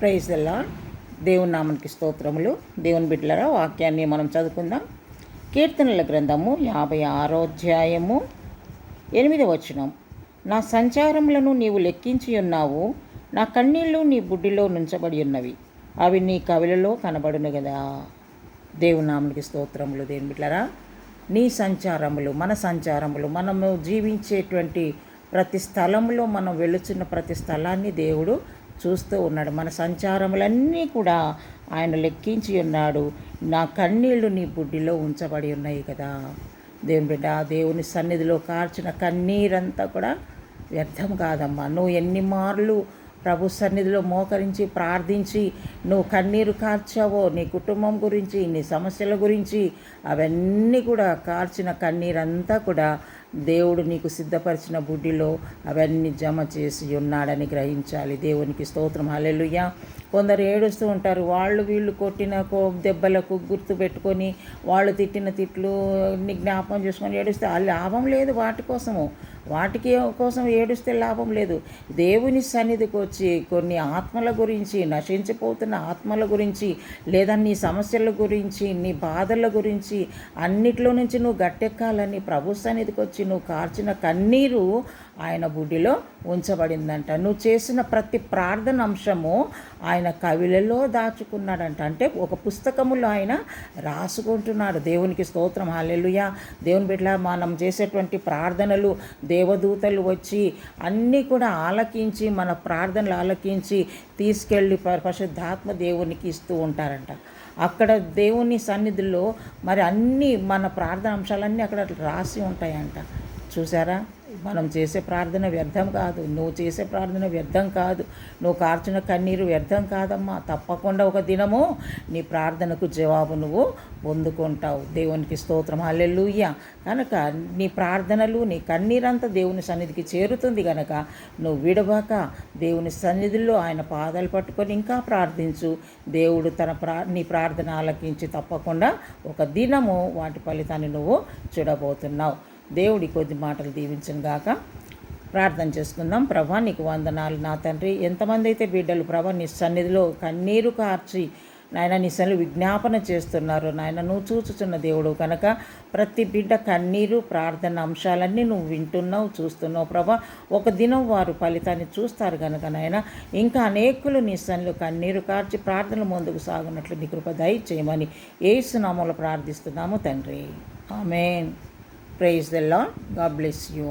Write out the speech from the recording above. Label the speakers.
Speaker 1: Praise the lord. దేవుని నామానికి స్తోత్రములు. దేవుని బిడ్డలారా, వాక్యాన్ని మనం చదువుకుందాం. కీర్తనల గ్రంథము 56వ అధ్యాయము 8వ వచనం. నా సంచారములను నీవు లెక్కించి ఉన్నావు, నా కన్నీళ్లు నీ బుడ్డిలో నుంచబడి ఉన్నవి, అవి నీ కవిలలో కనబడును కదా. దేవుని నామానికి స్తోత్రములు. దేవుని బిడ్డలారా, నీ సంచారములు, మన సంచారములు, మనము జీవించేటువంటి ప్రతి స్థలంలో, మనం వెళుచున్న ప్రతి స్థలాన్ని దేవుడు చూస్తూ ఉన్నాడు. మన సంచారములన్నీ కూడా ఆయన లెక్కించి ఉన్నాడు. నా కన్నీళ్లు నీ బుడ్డిలో ఉంచబడి ఉన్నాయి కదా. దేవుని బిడ్డ, దేవుని సన్నిధిలో కార్చిన కన్నీరంతా కూడా వ్యర్థం కాదమ్మా. నువ్వు ఎన్ని మార్లు ప్రభు సన్నిధిలో మోకరించి ప్రార్థించి నువ్వు కన్నీరు కార్చావో, నీ కుటుంబం గురించి, నీ సమస్యల గురించి, అవన్నీ కూడా కార్చిన కన్నీరంతా కూడా దేవుడు నీకు సిద్ధపరిచిన బుడ్డిలో అవన్నీ జమ చేసి ఉన్నాడని గ్రహించాలి. దేవునికి స్తోత్రం. హల్లెలూయా. కొందరు ఏడుస్తూ ఉంటారు. వాళ్ళు వీళ్ళు కొట్టిన దెబ్బలకు గుర్తు పెట్టుకొని, వాళ్ళు తిట్టిన తిట్లు జ్ఞాపకం చేసుకొని ఏడుస్తే లాభం లేదు. వాటికి కోసం ఏడుస్తే లాభం లేదు. దేవుని సన్నిధికి వచ్చి కొన్ని ఆత్మల గురించి, నశించిపోతున్న ఆత్మల గురించి, లేదా నీ సమస్యల గురించి, నీ బాధల గురించి, అన్నిట్లో నుంచి నువ్వు గట్టెక్కాలని ప్రభు సన్నిధికి వచ్చి నువ్వు కార్చిన కన్నీరు ఆయన బుడ్డిలో ఉంచబడిందంట. నువ్వు చేసిన ప్రతి ప్రార్థన అంశము ఆయన కవిలలో దాచుకున్నాడంట. అంటే ఒక పుస్తకములో ఆయన రాసుకుంటున్నాడు. దేవునికి స్తోత్రం. హల్లెలూయా. దేవుని బిడ్డ, మనం చేసేటువంటి ప్రార్థనలు దేవదూతలు వచ్చి అన్నీ కూడా ఆలకించి, మన ప్రార్థనలు ఆలకించి తీసుకెళ్ళి పరిశుద్ధాత్మ దేవునికి ఇస్తూ ఉంటారంట. అక్కడ దేవుని సన్నిధిలో మరి అన్నీ మన ప్రార్థన అంశాలన్నీ అక్కడ రాసి ఉంటాయంట. చూసారా, మనం చేసే ప్రార్థన వ్యర్థం కాదు. నువ్వు చేసే ప్రార్థన వ్యర్థం కాదు. నువ్వు కార్చిన కన్నీరు వ్యర్థం కాదమ్మా. తప్పకుండా ఒక దినము నీ ప్రార్థనకు జవాబు నువ్వు పొందుకుంటావు. దేవునికి స్తోత్రం. హల్లెలూయా. కనుక నీ ప్రార్థనలు, నీ కన్నీరంతా దేవుని సన్నిధికి చేరుతుంది. కనుక నువ్వు విడవక దేవుని సన్నిధిలో ఆయన పాదాలు పట్టుకొని ఇంకా ప్రార్థించు. దేవుడు నీ ప్రార్థన ఆలకించి తప్పకుండా ఒక దినము వాటి ఫలితాన్ని నువ్వు చూడబోతున్నావు. దేవుడి కొద్ది మాటలు దీవించను గాక. ప్రార్థన చేసుకుందాం. ప్రభా, నీకు వందనాలు నా తండ్రి. ఎంతమంది అయితే బిడ్డలు ప్రభా నీ సన్నిధిలో కన్నీరు కార్చి నాయన నీ సన్నిధిలో విజ్ఞాపన చేస్తున్నారు నాయన, నువ్వు చూచుచున్న దేవుడు కనుక ప్రతి బిడ్డ కన్నీరు ప్రార్థన అంశాలన్నీ నువ్వు వింటున్నావు, చూస్తున్నావు ప్రభా. ఒక దినం వారు ఫలితాన్ని చూస్తారు కనుక నాయన ఇంకా అనేకులు నీ సన్నిధిలో కన్నీరు కార్చి ప్రార్థనలు ముందుకు సాగునట్లు నీ కృప దయచేయమని యేసు నామములో ప్రార్థిస్తున్నాము తండ్రి. ఆమేన్. Praise the Lord. God bless you.